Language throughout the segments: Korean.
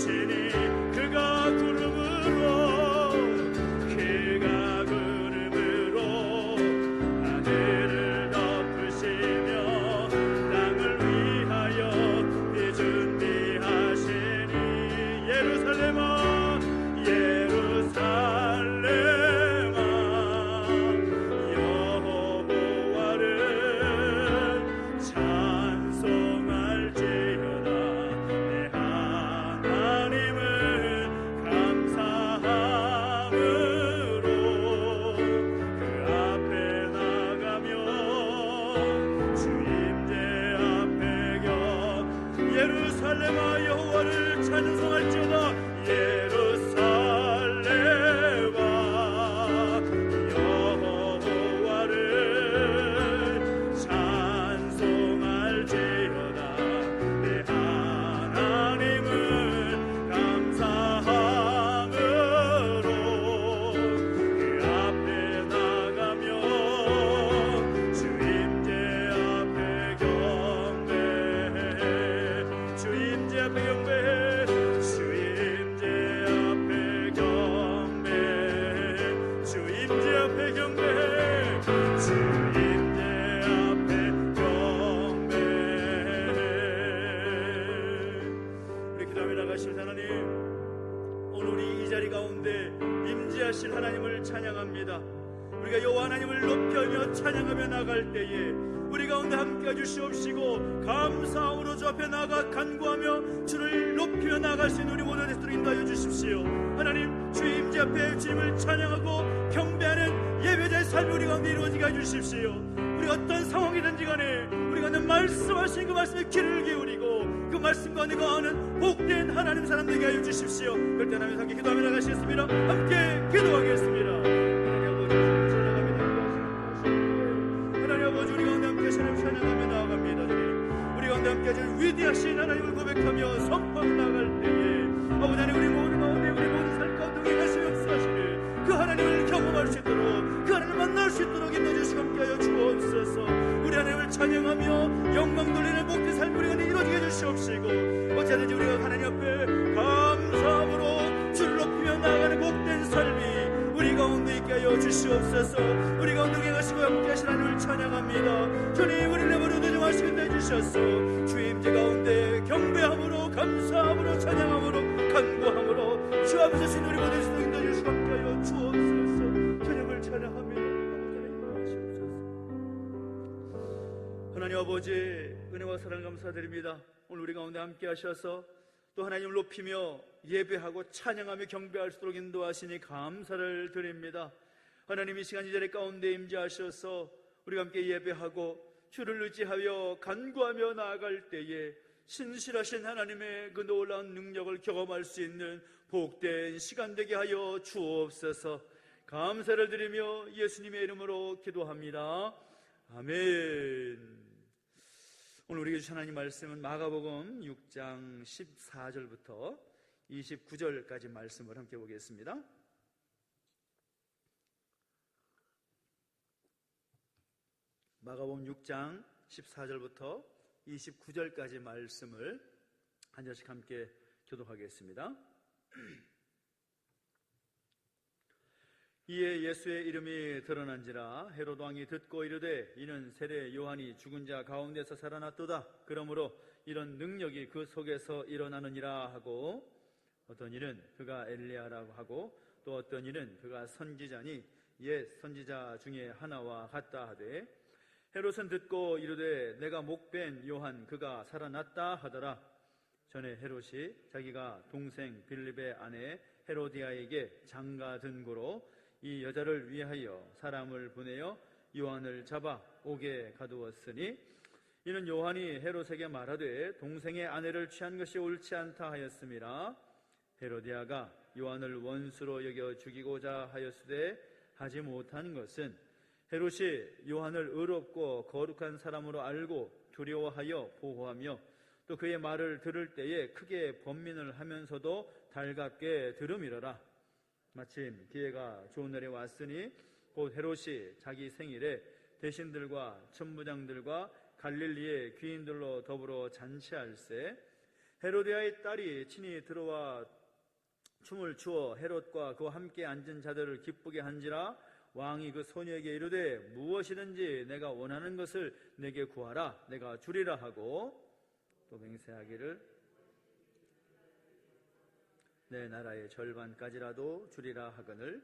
준비하시니 그가 구름으로 하늘을 덮으시며 땅을 위하여 비 준비하시니 예루살렘아 예루살렘아 여호와를 찬송할지어다 내 하나님을 감사함으로 그 앞에 나가며 주 임재 앞에 예루살렘아 여호와를 찬송할지어다 예루살렘아 여호와를 찬송할지어다 내 하나님을 감사함으로 그 앞에 나가며 주 임재 앞에 경배해 주 임재 앞에 경배해 주 임재 앞에 경배해 주 임재 앞에 경배해 주 임재 앞에 경배해. 우리 기도하며 나가실 하나님, 오늘 우리 이 자리 가운데 임재하실 하나님을 찬양합니다. 우리가 여호와 하나님을 높여며 찬양하며 나갈 때에 우리 가운데 함께 해주시옵시고 감사함으로 주 앞에 나가 간구하며 주를 높이며 나갈 수 있는 우리 모든 데스로 인도하여 주십시오. 하나님, 주 임재 앞에 주님을 찬양하고 경배하는 예배자의 삶이 우리 가운데 이루어지게 해주십시오. 우리 어떤 상황이든지 간에 우리 가운데 말씀하신 그 말씀에 귀를 기울이고 그 말씀과 내가 아는 복된 하나님 사람 되게 하여 주십시오. 그럴 때 하나님 함께 기도하며 나가시겠습니다. 함께 기도하겠습니다. 하나님 아버지, 우리 가운데 함께 하시는 찬양하며 나아갑니다. 우리 가운데 함께 하시는 위대하신 하나님을 고백하며 선포하며 나갈 때에 아버지 하나님, 우리 모든 가운데 우리 모든 삶 가운데 하시며 역사하시는 그 하나님을 경험할 수 있도록 그 하나님을 만날 수 있도록 인도주시고 함께하여 주옵소서. 우리 하나님을 찬양하며 영광 돌리는 복된 삶 우리 가운데 이루어지게 해주시옵시고 어찌하든지 우리가 하나님 앞에 감사함으로 주를 높이며 나아가는 복된 삶이 우리 가운데 있게 하여 주시옵소서. 우리 가운데 계시고 함께 하신 하나님을 찬양합니다. 주님, 우리를 내버려 두지 마시겠다 해주셨소. 주 임재 가운데 경배함으로 감사함으로 찬양함으로 간구함으로 주 앞에서 신 우리 모든 수도 인도해 주시고 함께 하여 주옵소서. 주님을 찬양합니다. 하나님 아버지, 은혜와 사랑 감사드립니다. 오늘 우리 가운데 함께 하셔서 또 하나님을 높이며 예배하고 찬양하며 경배할 수 있도록 인도하시니 감사를 드립니다. 하나님, 이 시간 이 자리 가운데 임재하셔서 우리가 함께 예배하고 주를 의지하여 간구하며 나아갈 때에 신실하신 하나님의 그 놀라운 능력을 경험할 수 있는 복된 시간 되게 하여 주옵소서. 감사를 드리며 예수님의 이름으로 기도합니다. 아멘. 오늘 우리에게 주신 하나님 말씀은 마가복음 6장 14절부터 29절까지 말씀을 함께 보겠습니다. 마가복음 6장 14절부터 29절까지 말씀을 한 절씩 함께 교독하겠습니다. 이에 예수의 이름이 드러난지라 헤롯 왕이 듣고 이르되 이는 세례 요한이 죽은 자 가운데서 살아났도다. 그러므로 이런 능력이 그 속에서 일어나느니라 하고, 어떤 이는 그가 엘리야라고 하고 또 어떤 이는 그가 선지자니 옛 선지자 중에 하나와 같다 하되, 헤롯은 듣고 이르되 내가 목벤 요한 그가 살아났다 하더라. 전에 헤롯이 자기가 동생 빌립의 아내 헤로디아에게 장가든 고로 이 여자를 위하여 사람을 보내어 요한을 잡아 옥에 가두었으니, 이는 요한이 헤롯에게 말하되 동생의 아내를 취한 것이 옳지 않다 하였음이라. 헤로디아가 요한을 원수로 여겨 죽이고자 하였으되 하지 못한 것은 헤롯이 요한을 의롭고 거룩한 사람으로 알고 두려워하여 보호하며 또 그의 말을 들을 때에 크게 번민을 하면서도 달갑게 들음이러라. 마침 기회가 좋은 날이 왔으니 곧 헤롯이 자기 생일에 대신들과 천부장들과 갈릴리의 귀인들로 더불어 잔치할세. 헤로디아의 딸이 친히 들어와 춤을 추어 헤롯과 그와 함께 앉은 자들을 기쁘게 한지라. 왕이 그 소녀에게 이르되 무엇이든지 내가 원하는 것을 내게 구하라, 내가 주리라 하고, 또 맹세하기를 내 나라의 절반까지라도 주리라 하거늘.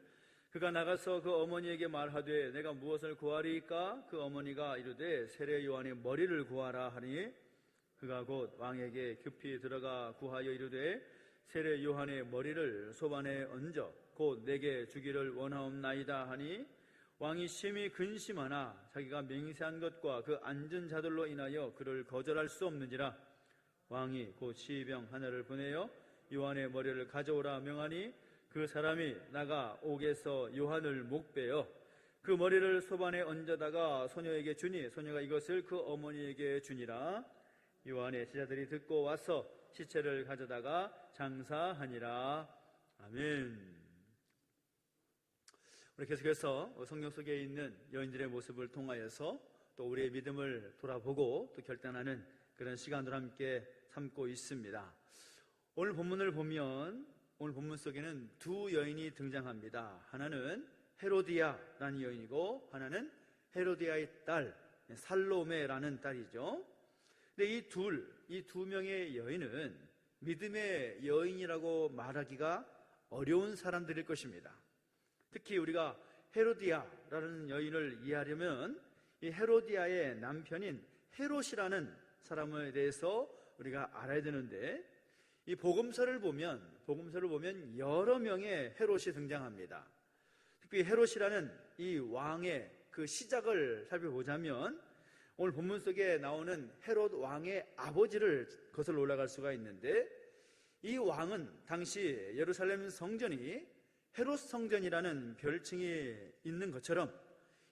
그가 나가서 그 어머니에게 말하되 내가 무엇을 구하리까? 그 어머니가 이르되 세례 요한의 머리를 구하라 하니, 그가 곧 왕에게 급히 들어가 구하여 이르되 세례 요한의 머리를 소반에 얹어 곧 내게 주기를 원하옵나이다 하니, 왕이 심히 근심하나 자기가 맹세한 것과 그 앉은 자들로 인하여 그를 거절할 수 없는지라. 왕이 곧 시병 하나를 보내어 요한의 머리를 가져오라 명하니, 그 사람이 나가 옥에서 요한을 목베어 그 머리를 소반에 얹어다가 소녀에게 주니, 소녀가 이것을 그 어머니에게 주니라. 요한의 제자들이 듣고 와서 시체를 가져다가 장사하니라. 아멘. 우리 계속해서 성경 속에 있는 여인들의 모습을 통하여서 또 우리의 믿음을 돌아보고 또 결단하는 그런 시간으로 함께 삼고 있습니다. 오늘 본문을 보면 오늘 본문 속에는 두 여인이 등장합니다. 하나는 헤로디아라는 여인이고 하나는 헤로디아의 딸 살로메라는 딸이죠. 근데 이 두 명의 여인은 믿음의 여인이라고 말하기가 어려운 사람들일 것입니다. 특히 우리가 헤로디아라는 여인을 이해하려면 이 헤로디아의 남편인 헤롯이라는 사람에 대해서 우리가 알아야 되는데, 이 복음서를 보면 여러 명의 헤롯이 등장합니다. 특히 헤롯이라는 이 왕의 그 시작을 살펴보자면 오늘 본문 속에 나오는 헤롯 왕의 아버지를 거슬러 올라갈 수가 있는데, 이 왕은 당시 예루살렘 성전이 헤롯 성전이라는 별칭이 있는 것처럼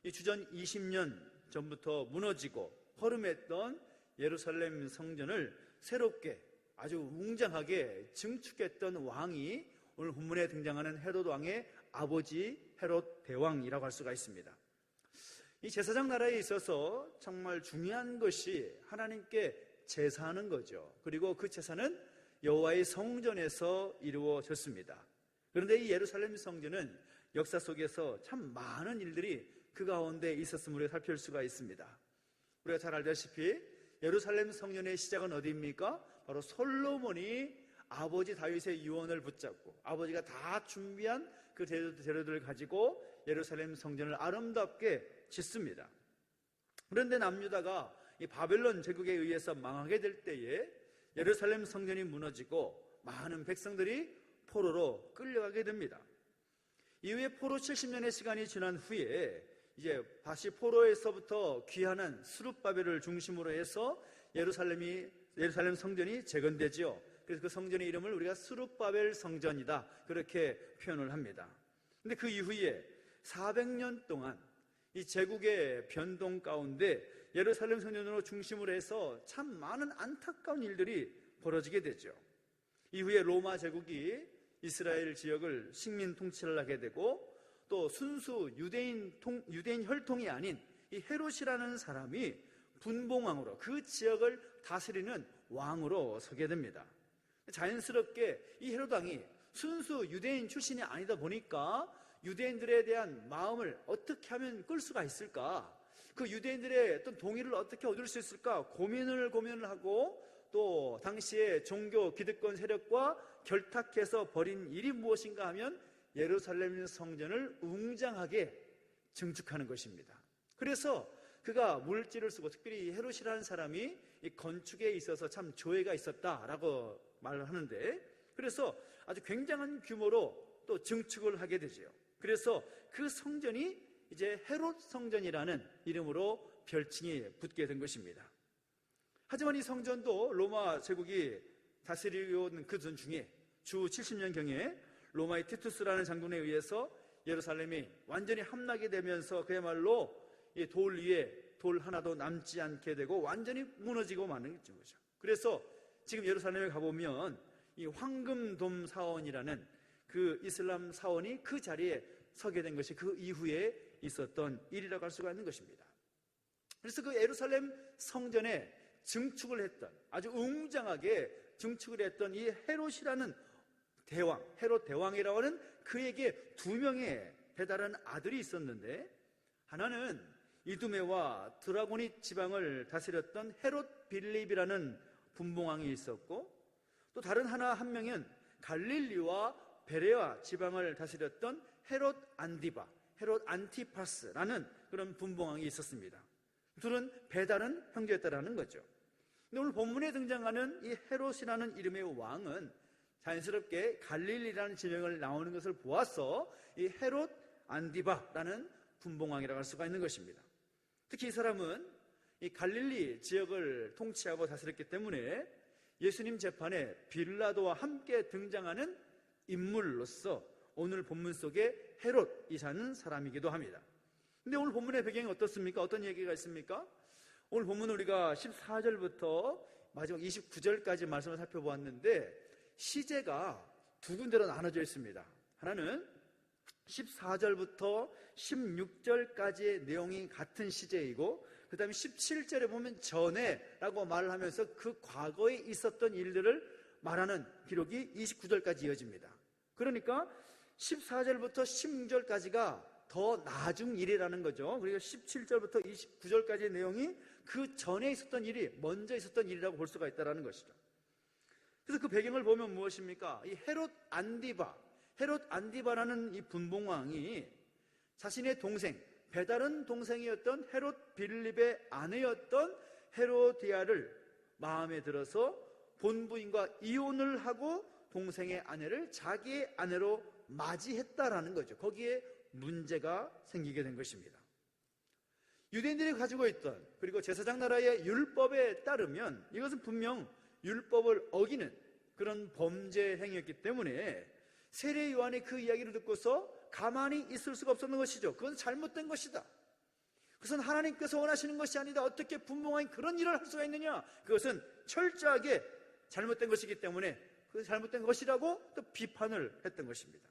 이 주전 20년 전부터 무너지고 허름했던 예루살렘 성전을 새롭게 아주 웅장하게 증축했던 왕이 오늘 본문에 등장하는 헤롯 왕의 아버지 헤롯 대왕이라고 할 수가 있습니다. 이 제사장 나라에 있어서 정말 중요한 것이 하나님께 제사하는 거죠. 그리고 그 제사는 여호와의 성전에서 이루어졌습니다. 그런데 이 예루살렘 성전은 역사 속에서 참 많은 일들이 그 가운데 있었음을 살필 수가 있습니다. 우리가 잘 알다시피 예루살렘 성전의 시작은 어디입니까? 바로 솔로몬이 아버지 다윗의 유언을 붙잡고 아버지가 다 준비한 그 재료들을 가지고 예루살렘 성전을 아름답게 짓습니다. 그런데 남유다가 이 바벨론 제국에 의해서 망하게 될 때에 예루살렘 성전이 무너지고 많은 백성들이 포로로 끌려가게 됩니다. 이후에 포로 70년의 시간이 지난 후에 이제 다시 포로에서부터 귀환한 스룹바벨을 중심으로 해서 예루살렘 성전이 재건되지요. 그래서 그 성전의 이름을 우리가 스룹바벨 성전이다 그렇게 표현을 합니다. 근데 그 이후에 400년 동안 이 제국의 변동 가운데 예루살렘 성전으로 중심으로 해서 참 많은 안타까운 일들이 벌어지게 되죠. 이후에 로마 제국이 이스라엘 지역을 식민 통치를 하게 되고, 또 순수 유대인 혈통이 아닌 이 헤롯이라는 사람이 분봉왕으로 그 지역을 다스리는 왕으로 서게 됩니다. 자연스럽게 이 헤롯 왕이 순수 유대인 출신이 아니다 보니까 유대인들에 대한 마음을 어떻게 하면 끌 수가 있을까, 그 유대인들의 어떤 동의를 어떻게 얻을 수 있을까 고민을 하고, 또 당시의 종교 기득권 세력과 결탁해서 벌인 일이 무엇인가 하면 예루살렘 성전을 웅장하게 증축하는 것입니다. 그래서 그가 물질을 쓰고, 특별히 헤롯이라는 사람이 이 건축에 있어서 참 조예가 있었다라고 말을 하는데, 그래서 아주 굉장한 규모로 또 증축을 하게 되죠. 그래서 그 성전이 이제 헤롯 성전이라는 이름으로 별칭이 붙게 된 것입니다. 하지만 이 성전도 로마 제국이 다스리려온 그 중에 주 70년경에 로마의 티투스라는 장군에 의해서 예루살렘이 완전히 함락이 되면서 그야말로 이 돌 위에 돌 하나도 남지 않게 되고 완전히 무너지고 마는 거죠. 그래서 지금 예루살렘에 가보면 이 황금돔 사원이라는 그 이슬람 사원이 그 자리에 서게 된 것이 그 이후에 있었던 일이라고 할 수가 있는 것입니다. 그래서 그 예루살렘 성전에 증축을 했던, 아주 웅장하게 증축을 했던 이 헤롯이라는 대왕, 헤롯 대왕이라고 하는 그에게 두 명의 배다른 아들이 있었는데, 하나는 이두메와 드라고니 지방을 다스렸던 헤롯 빌립이라는 분봉왕이 있었고, 또 다른 한 명은 갈릴리와 베레아 지방을 다스렸던 헤롯 안디바, 헤롯 안티파스라는 그런 분봉왕이 있었습니다. 둘은 배다른 형제였다라는 거죠. 근데 오늘 본문에 등장하는 이 헤롯이라는 이름의 왕은 자연스럽게 갈릴리라는 지명을 나오는 것을 보아서 이 헤롯 안디바라는 분봉왕이라고 할 수가 있는 것입니다. 특히 이 사람은 이 갈릴리 지역을 통치하고 다스렸기 때문에 예수님 재판에 빌라도와 함께 등장하는 인물로서 오늘 본문 속에 헤롯이라는 사람이기도 합니다. 근데 오늘 본문의 배경이 어떻습니까? 어떤 얘기가 있습니까? 오늘 본문은 우리가 14절부터 마지막 29절까지 말씀을 살펴보았는데, 시제가 두 군데로 나눠져 있습니다. 하나는 14절부터 16절까지의 내용이 같은 시제이고, 그 다음에 17절에 보면 전에라고 말을 하면서 그 과거에 있었던 일들을 말하는 기록이 29절까지 이어집니다. 그러니까 14절부터 16절까지가 더 나중 일이라는 거죠. 그리고 17절부터 29절까지의 내용이 그 전에 있었던 일이 먼저 있었던 일이라고 볼 수가 있다는 것이죠. 그래서 그 배경을 보면 무엇입니까? 이 헤롯 안디바라는 이 분봉왕이 자신의 동생, 배다른 동생이었던 헤롯 빌립의 아내였던 헤로디아를 마음에 들어서 본부인과 이혼을 하고 동생의 아내를 자기의 아내로 맞이했다라는 거죠. 거기에 문제가 생기게 된 것입니다. 유대인들이 가지고 있던, 그리고 제사장 나라의 율법에 따르면 이것은 분명 율법을 어기는 그런 범죄 행위였기 때문에 세례 요한이 그 이야기를 듣고서 가만히 있을 수가 없었는 것이죠. 그건 잘못된 것이다. 그것은 하나님께서 원하시는 것이 아니다. 어떻게 분봉왕이 그런 일을 할 수가 있느냐. 그것은 철저하게 잘못된 것이기 때문에 그 잘못된 것이라고 또 비판을 했던 것입니다.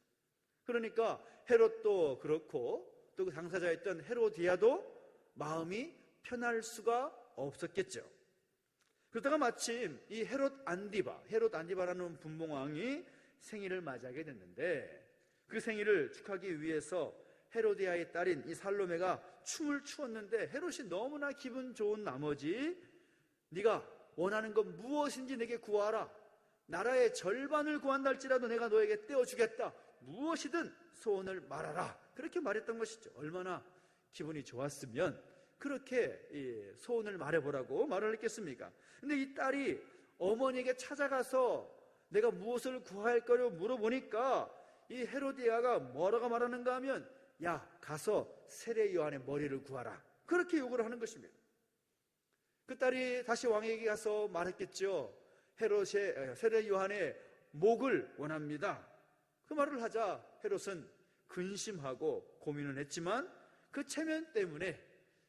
그러니까 헤롯도 그렇고 또 그 당사자였던 헤로디아도 마음이 편할 수가 없었겠죠. 그러다가 마침 이 헤롯 안디바라는 분봉왕이 생일을 맞이하게 됐는데, 그 생일을 축하하기 위해서 헤로디아의 딸인 이 살로메가 춤을 추었는데, 헤롯이 너무나 기분 좋은 나머지 네가 원하는 것 무엇인지 내게 구하라. 나라의 절반을 구한다 할지라도 내가 너에게 떼어주겠다. 무엇이든 소원을 말하라. 그렇게 말했던 것이죠. 얼마나 기분이 좋았으면 그렇게 소원을 말해보라고 말을 했겠습니까? 근데 이 딸이 어머니에게 찾아가서 내가 무엇을 구할 거냐고 물어보니까 이 헤로디아가 뭐라고 말하는가 하면, 야, 가서 세례 요한의 머리를 구하라. 그렇게 요구를 하는 것입니다. 그 딸이 다시 왕에게 가서 말했겠죠. 세례 요한의 목을 원합니다. 그 말을 하자 헤롯은 근심하고 고민을 했지만 그 체면 때문에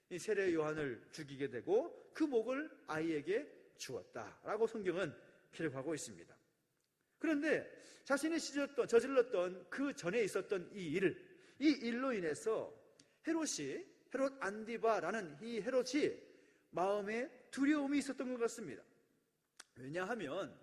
이 세례 요한을 죽이게 되고 그 목을 아이에게 주었다라고 성경은 기록하고 있습니다. 그런데 자신이 저질렀던 그 전에 있었던 이 일로 인해서 헤롯 안디바라는 이 헤롯이 마음에 두려움이 있었던 것 같습니다. 왜냐하면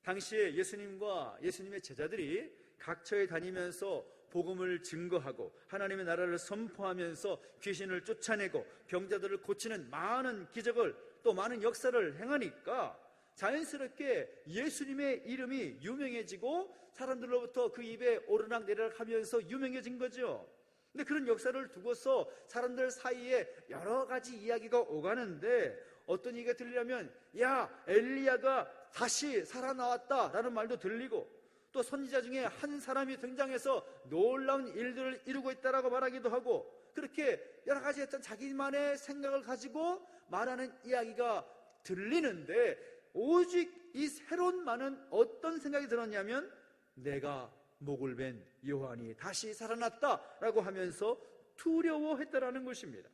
당시에 예수님과 예수님의 제자들이 각처에 다니면서 복음을 증거하고 하나님의 나라를 선포하면서 귀신을 쫓아내고 병자들을 고치는 많은 기적을, 또 많은 역사를 행하니까 자연스럽게 예수님의 이름이 유명해지고 사람들로부터 그 입에 오르락내리락 하면서 유명해진 거죠. 근데 그런 역사를 두고서 사람들 사이에 여러 가지 이야기가 오가는데, 어떤 얘기가 들리려면 야, 엘리야가 다시 살아나왔다라는 말도 들리고, 또 선지자 중에 한 사람이 등장해서 놀라운 일들을 이루고 있다라고 말하기도 하고, 그렇게 여러 가지 어떤 자기만의 생각을 가지고 말하는 이야기가 들리는데, 오직 이 헤롯만은 어떤 생각이 들었냐면, 내가 목을 벤 요한이 다시 살아났다라고 하면서 두려워했다라는 것입니다.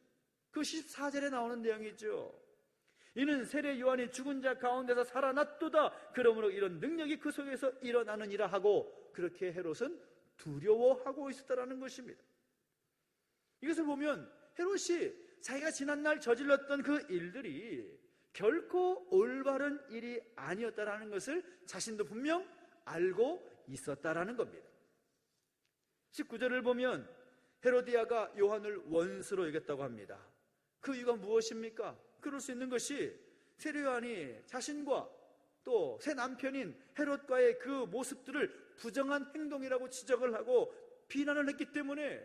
그 14절에 나오는 내용이죠. 이는 세례 요한이 죽은 자 가운데서 살아났도다. 그러므로 이런 능력이 그 속에서 일어나느니라 하고, 그렇게 헤롯은 두려워하고 있었다라는 것입니다. 이것을 보면 헤롯이 자기가 지난날 저질렀던 그 일들이 결코 올바른 일이 아니었다라는 것을 자신도 분명 알고 있었다라는 겁니다. 19절을 보면 헤로디아가 요한을 원수로 여겼다고 합니다. 그 이유가 무엇입니까? 그럴 수 있는 것이 세례 요한이 자신과 또 새 남편인 헤롯과의 그 모습들을 부정한 행동이라고 지적을 하고 비난을 했기 때문에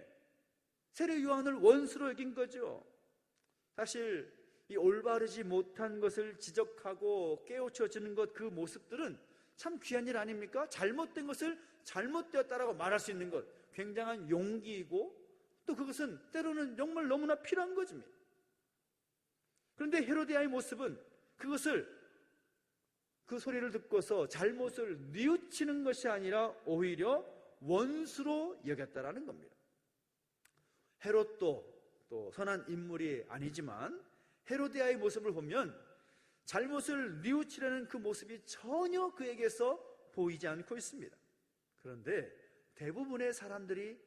세례 요한을 원수로 여긴 거죠. 사실 이 올바르지 못한 것을 지적하고 깨우쳐지는 것, 그 모습들은 참 귀한 일 아닙니까? 잘못된 것을 잘못되었다라고 말할 수 있는 것, 굉장한 용기이고 또 그것은 때로는 정말 너무나 필요한 것입니다. 그런데 헤로디아의 모습은 그 소리를 듣고서 잘못을 뉘우치는 것이 아니라 오히려 원수로 여겼다라는 겁니다. 헤롯도 또 선한 인물이 아니지만 헤로디아의 모습을 보면 잘못을 뉘우치려는 그 모습이 전혀 그에게서 보이지 않고 있습니다. 그런데 대부분의 사람들이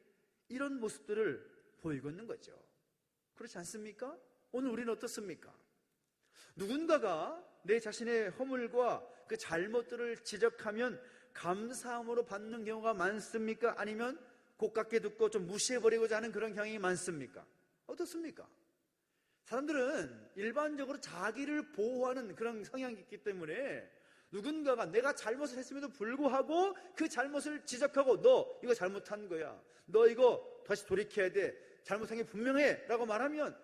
이런 모습들을 보이고 있는 거죠. 그렇지 않습니까? 오늘 우리는 어떻습니까? 누군가가 내 자신의 허물과 그 잘못들을 지적하면 감사함으로 받는 경우가 많습니까? 아니면 고깝게 듣고 좀 무시해버리고자 하는 그런 경향이 많습니까? 어떻습니까? 사람들은 일반적으로 자기를 보호하는 그런 성향이 있기 때문에 누군가가 내가 잘못을 했음에도 불구하고 그 잘못을 지적하고 너 이거 잘못한 거야, 너 이거 다시 돌이켜야 돼, 잘못한 게 분명해 라고 말하면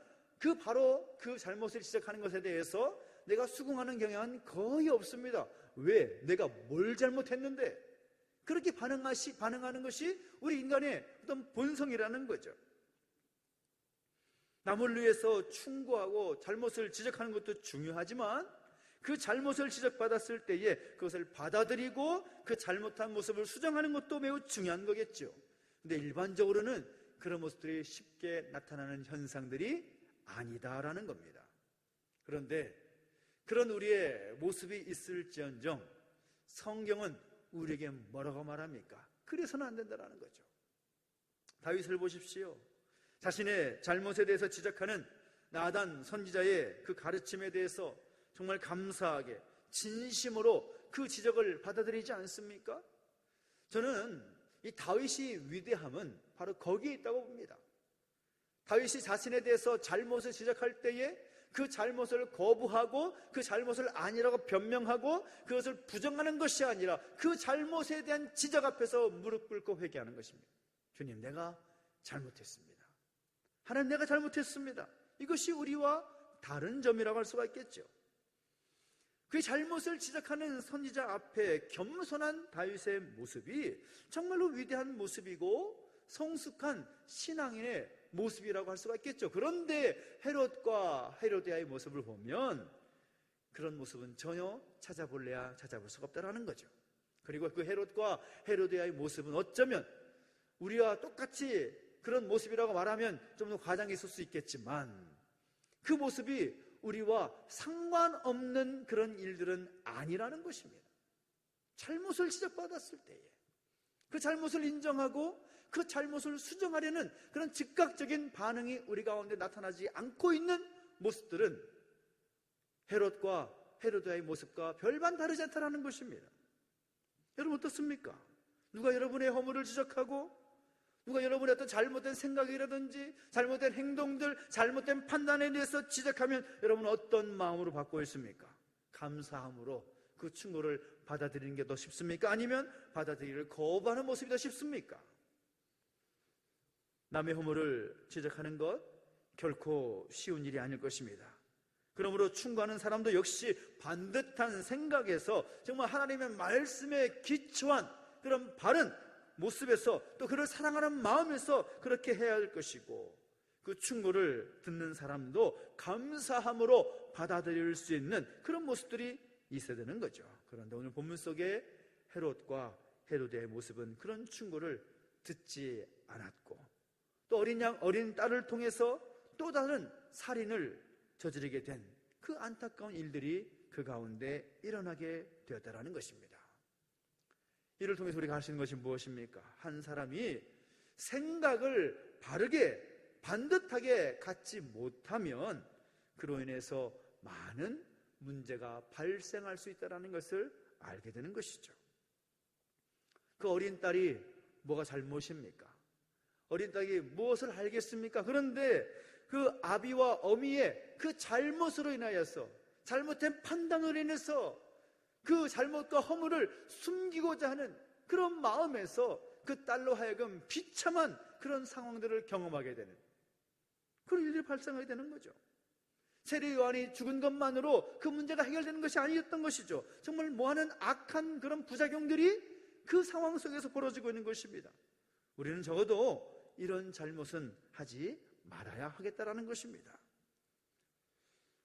바로 그 잘못을 지적하는 것에 대해서 내가 수긍하는 경향은 거의 없습니다. 왜? 내가 뭘 잘못했는데? 그렇게 반응하는 것이 우리 인간의 어떤 본성이라는 거죠. 남을 위해서 충고하고 잘못을 지적하는 것도 중요하지만 그 잘못을 지적받았을 때에 그것을 받아들이고 그 잘못한 모습을 수정하는 것도 매우 중요한 거겠죠. 근데 일반적으로는 그런 모습들이 쉽게 나타나는 현상들이 아니다라는 겁니다. 그런데 그런 우리의 모습이 있을지언정 성경은 우리에게 뭐라고 말합니까? 그래서는 안 된다라는 거죠. 다윗을 보십시오. 자신의 잘못에 대해서 지적하는 나단 선지자의 그 가르침에 대해서 정말 감사하게 진심으로 그 지적을 받아들이지 않습니까? 저는 이 다윗이 위대함은 바로 거기에 있다고 봅니다. 다윗이 자신에 대해서 잘못을 지적할 때에 그 잘못을 거부하고 그 잘못을 아니라고 변명하고 그것을 부정하는 것이 아니라 그 잘못에 대한 지적 앞에서 무릎 꿇고 회개하는 것입니다. 주님, 내가 잘못했습니다. 하나님, 내가 잘못했습니다. 이것이 우리와 다른 점이라고 할 수가 있겠죠. 그 잘못을 지적하는 선지자 앞에 겸손한 다윗의 모습이 정말로 위대한 모습이고 성숙한 신앙인의 모습이라고 할 수가 있겠죠. 그런데 헤롯과 헤로디아의 모습을 보면 그런 모습은 전혀 찾아볼래야 찾아볼 수가 없다라는 거죠. 그리고 그 헤롯과 헤로디아의 모습은 어쩌면 우리와 똑같이 그런 모습이라고 말하면 좀 더 과장이 있을 수 있겠지만 그 모습이 우리와 상관없는 그런 일들은 아니라는 것입니다. 잘못을 지적받았을 때에 그 잘못을 인정하고 그 잘못을 수정하려는 그런 즉각적인 반응이 우리 가운데 나타나지 않고 있는 모습들은 헤롯과 헤로디아의 모습과 별반 다르지 않다는 것입니다. 여러분 어떻습니까? 누가 여러분의 허물을 지적하고 누가 여러분의 어떤 잘못된 생각이라든지 잘못된 행동들, 잘못된 판단에 대해서 지적하면 여러분은 어떤 마음으로 받고 있습니까? 감사함으로 그 충고를 받아들이는 게 더 쉽습니까? 아니면 받아들이기를 거부하는 모습이 더 쉽습니까? 남의 허물을 지적하는 것 결코 쉬운 일이 아닐 것입니다. 그러므로 충고하는 사람도 역시 반듯한 생각에서 정말 하나님의 말씀에 기초한 그런 바른 모습에서 또 그를 사랑하는 마음에서 그렇게 해야 할 것이고 그 충고를 듣는 사람도 감사함으로 받아들일 수 있는 그런 모습들이 있어야 되는 거죠. 그런데 오늘 본문 속에 헤롯과 헤로디아의 모습은 그런 충고를 듣지 않았고 또 어린 딸을 통해서 또 다른 살인을 저지르게 된 그 안타까운 일들이 그 가운데 일어나게 되었다는 것입니다. 이를 통해서 우리가 할 수 있는 것이 무엇입니까? 한 사람이 생각을 바르게 반듯하게 갖지 못하면 그로 인해서 많은 문제가 발생할 수 있다는 것을 알게 되는 것이죠. 그 어린 딸이 뭐가 잘못입니까? 어린 딸이 무엇을 알겠습니까? 그런데 그 아비와 어미의 그 잘못으로 인하여서, 잘못된 판단으로 인해서 그 잘못과 허물을 숨기고자 하는 그런 마음에서 그 딸로 하여금 비참한 그런 상황들을 경험하게 되는 그런 일들이 발생하게 되는 거죠. 세례 요한이 죽은 것만으로 그 문제가 해결되는 것이 아니었던 것이죠. 정말 뭐하는 악한 그런 부작용들이 그 상황 속에서 벌어지고 있는 것입니다. 우리는 적어도 이런 잘못은 하지 말아야 하겠다라는 것입니다.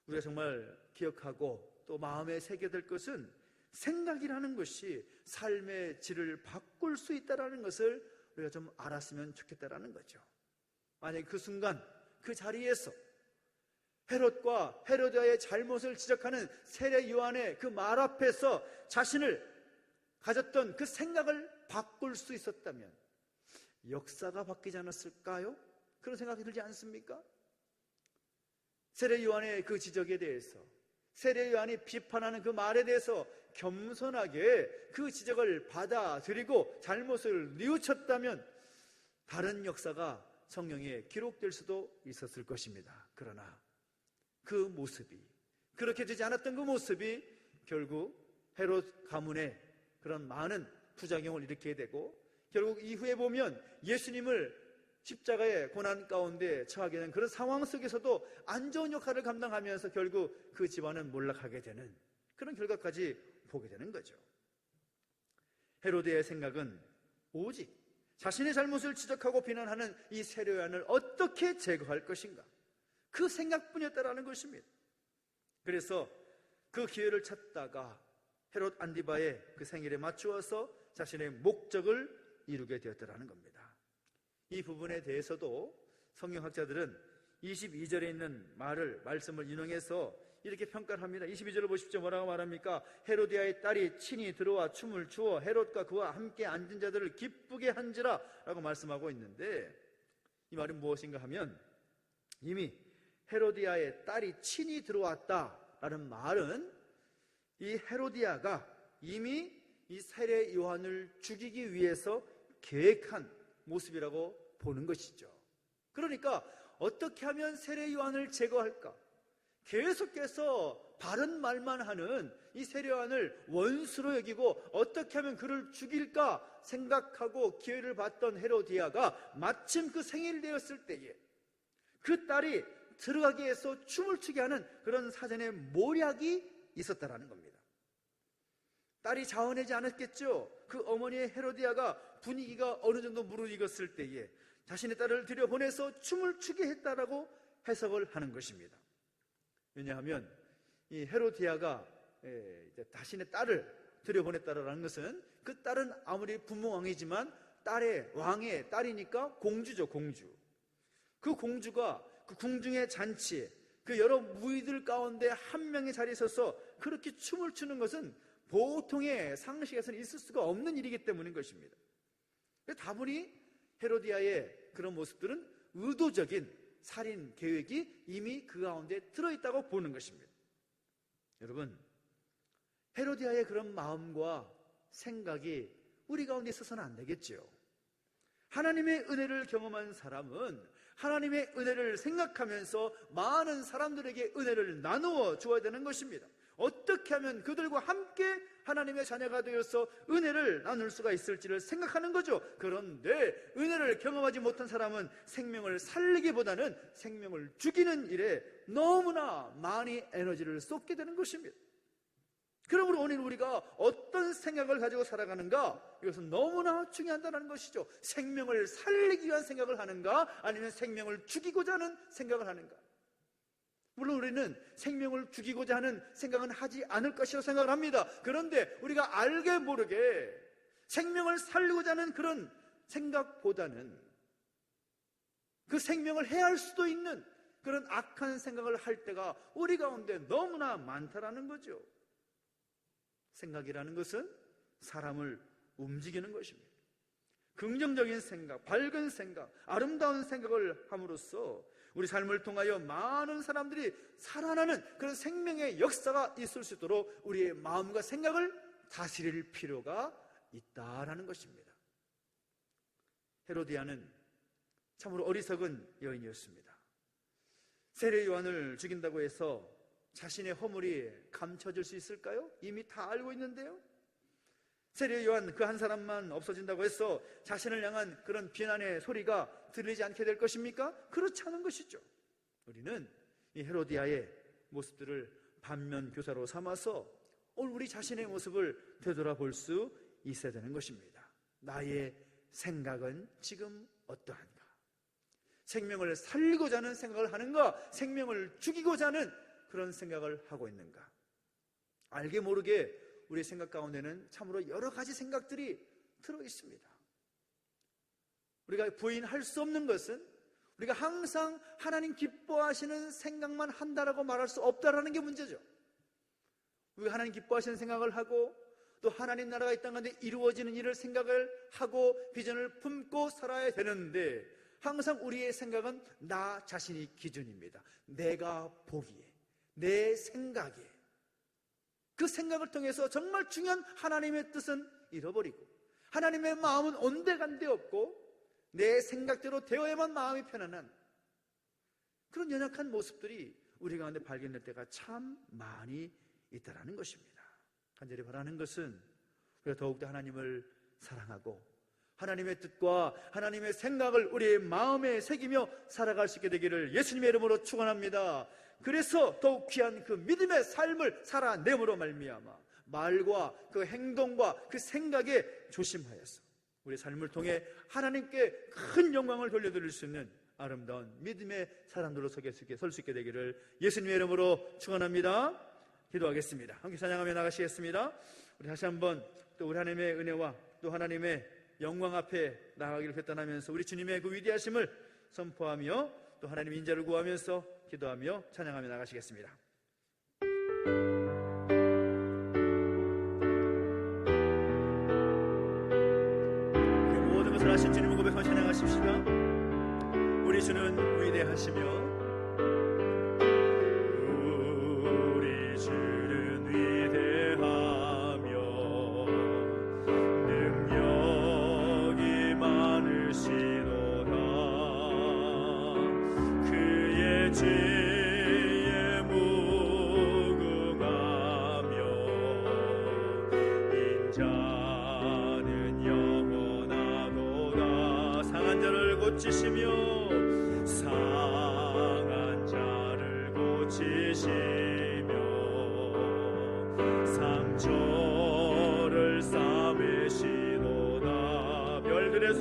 우리가 정말 기억하고 또 마음에 새겨들 것은, 생각이라는 것이 삶의 질을 바꿀 수 있다는 것을 우리가 좀 알았으면 좋겠다라는 거죠. 만약에 그 순간 그 자리에서 헤롯과 헤로디아의 잘못을 지적하는 세례 요한의 그 말 앞에서 자신을 가졌던 그 생각을 바꿀 수 있었다면 역사가 바뀌지 않았을까요? 그런 생각이 들지 않습니까? 세례 요한의 그 지적에 대해서, 세례 요한이 비판하는 그 말에 대해서 겸손하게 그 지적을 받아들이고 잘못을 뉘우쳤다면 다른 역사가 성경에 기록될 수도 있었을 것입니다. 그러나 그 모습이, 그렇게 되지 않았던 그 모습이 결국 헤롯 가문에 그런 많은 부작용을 일으키게 되고, 결국 이후에 보면 예수님을 십자가의 고난 가운데 처하게 된 그런 상황 속에서도 안 좋은 역할을 감당하면서 결국 그 집안은 몰락하게 되는 그런 결과까지 보게 되는 거죠. 헤로데의 생각은 오직 자신의 잘못을 지적하고 비난하는 이 세례 요한을 어떻게 제거할 것인가, 그 생각뿐이었다라는 것입니다. 그래서 그 기회를 찾다가 헤롯 안디바의 그 생일에 맞추어서 자신의 목적을 이루게 되었다라는 겁니다. 이 부분에 대해서도 성경학자들은 22절에 있는 말씀을 인용해서 이렇게 평가를 합니다. 22절을 보십시오. 뭐라고 말합니까? 헤로디아의 딸이 친히 들어와 춤을 추어 헤롯과 그와 함께 앉은 자들을 기쁘게 한지라 라고 말씀하고 있는데, 이 말은 무엇인가 하면, 이미 헤로디아의 딸이 친히 들어왔다라는 말은 이 헤로디아가 이미 이 세례 요한을 죽이기 위해서 계획한 모습이라고 보는 것이죠. 그러니까 어떻게 하면 세례 요한을 제거할까? 계속해서 바른 말만 하는 이 세례 요한을 원수로 여기고 어떻게 하면 그를 죽일까 생각하고 기회를 봤던 헤로디아가 마침 그 생일이 되었을 때에 그 딸이 들어가기 위해서 춤을 추게 하는 그런 사전의 모략이 있었다라는 겁니다. 딸이 자원하지 않았겠죠. 그 어머니의 헤로디아가 분위기가 어느 정도 무르익었을 때에 자신의 딸을 들여보내서 춤을 추게 했다라고 해석을 하는 것입니다. 왜냐하면 이 헤로디아가 자신의 딸을 들여보냈다라는 것은, 그 딸은 아무리 분모왕이지만 딸의 왕의 딸이니까 공주죠, 공주. 그 공주가 그 궁중의 잔치, 그 여러 무희들 가운데 한 명의 자리에 서서 그렇게 춤을 추는 것은 보통의 상식에서는 있을 수가 없는 일이기 때문인 것입니다. 다분히 헤로디아의 그런 모습들은 의도적인 살인 계획이 이미 그 가운데 들어있다고 보는 것입니다. 여러분, 헤로디아의 그런 마음과 생각이 우리 가운데 있어서는 안 되겠죠. 하나님의 은혜를 경험한 사람은 하나님의 은혜를 생각하면서 많은 사람들에게 은혜를 나누어 주어야 되는 것입니다. 어떻게 하면 그들과 함께 하나님의 자녀가 되어서 은혜를 나눌 수가 있을지를 생각하는 거죠. 그런데 은혜를 경험하지 못한 사람은 생명을 살리기보다는 생명을 죽이는 일에 너무나 많이 에너지를 쏟게 되는 것입니다. 그러므로 오늘 우리가 어떤 생각을 가지고 살아가는가, 이것은 너무나 중요하다는 것이죠. 생명을 살리기 위한 생각을 하는가, 아니면 생명을 죽이고자 하는 생각을 하는가. 물론 우리는 생명을 죽이고자 하는 생각은 하지 않을 것이라고 생각을 합니다. 그런데 우리가 알게 모르게 생명을 살리고자 하는 그런 생각보다는 그 생명을 해할 수도 있는 그런 악한 생각을 할 때가 우리 가운데 너무나 많다라는 거죠. 생각이라는 것은 사람을 움직이는 것입니다. 긍정적인 생각, 밝은 생각, 아름다운 생각을 함으로써 우리 삶을 통하여 많은 사람들이 살아나는 그런 생명의 역사가 있을 수 있도록 우리의 마음과 생각을 다스릴 필요가 있다라는 것입니다. 헤로디아는 참으로 어리석은 여인이었습니다. 세례 요한을 죽인다고 해서 자신의 허물이 감춰질 수 있을까요? 이미 다 알고 있는데요. 세례 요한 그 한 사람만 없어진다고 해서 자신을 향한 그런 비난의 소리가 들리지 않게 될 것입니까? 그렇지 않은 것이죠. 우리는 이 헤로디아의 모습들을 반면교사로 삼아서 오늘 우리 자신의 모습을 되돌아볼 수 있어야 되는 것입니다. 나의 생각은 지금 어떠한가? 생명을 살리고자 하는 생각을 하는가? 생명을 죽이고자 하는 그런 생각을 하고 있는가? 알게 모르게 우리의 생각 가운데는 참으로 여러 가지 생각들이 들어 있습니다. 우리가 부인할 수 없는 것은 우리가 항상 하나님 기뻐하시는 생각만 한다라고 말할 수 없다라는 게 문제죠. 우리가 하나님 기뻐하시는 생각을 하고 또 하나님 나라가 이 땅 가운데 이루어지는 일을 생각을 하고 비전을 품고 살아야 되는데 항상 우리의 생각은 나 자신이 기준입니다. 내가 보기에, 내 생각에, 그 생각을 통해서 정말 중요한 하나님의 뜻은 잃어버리고 하나님의 마음은 온데간데 없고 내 생각대로 되어야만 마음이 편안한 그런 연약한 모습들이 우리 가운데 발견될 때가 참 많이 있다라는 것입니다. 간절히 바라는 것은 우리가 더욱더 하나님을 사랑하고 하나님의 뜻과 하나님의 생각을 우리의 마음에 새기며 살아갈 수 있게 되기를 예수님의 이름으로 축원합니다. 그래서 더욱 귀한 그 믿음의 삶을 살아내므로 말미암아 말과 그 행동과 그 생각에 조심하여서 우리 삶을 통해 하나님께 큰 영광을 돌려드릴 수 있는 아름다운 믿음의 사람들로 설 수 있게 되기를 예수님의 이름으로 축원합니다. 기도하겠습니다. 함께 찬양하며 나가시겠습니다. 우리 다시 한번 또 우리 하나님의 은혜와 또 하나님의 영광 앞에 나가기를 결단하면서 우리 주님의 그 위대하심을 선포하며 또 하나님 인자를 구하면서 기도하며 찬양하며 나가시겠습니다. 모든 것을 하신 주님을 고백하며 찬양하십시다. 우리 주는 위대하시며 지혜에 무궁하며 인자는 영원하도다. 상한 자를 고치시며 상한 자를 고치시며 상처를 싸매시도다. 별들의